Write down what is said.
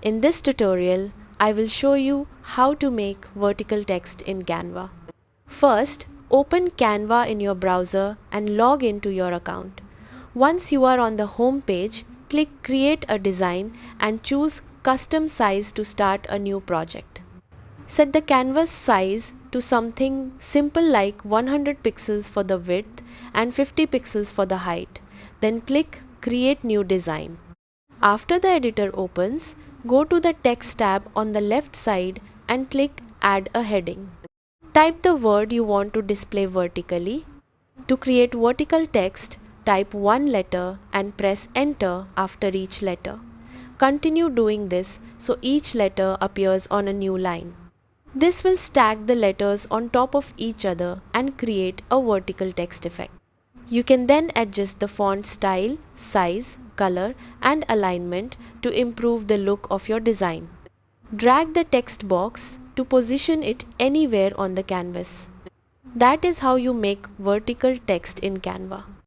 In this tutorial, I will show you how to make vertical text in Canva. First, open Canva in your browser and log into your account. Once you are on the home page, click Create a Design and choose Custom Size to start a new project. Set the canvas size to something simple like 100 pixels for the width and 50 pixels for the height. Then click Create New Design. After the editor opens, go to the Text tab on the left side and click Add a Heading. Type the word you want to display vertically. To create vertical text, type one letter and press Enter after each letter. Continue doing this so each letter appears on a new line. This will stack the letters on top of each other and create a vertical text effect. You can then adjust the font style, size, color, and alignment to improve the look of your design. Drag the text box to position it anywhere on the canvas. That is how you make vertical text in Canva.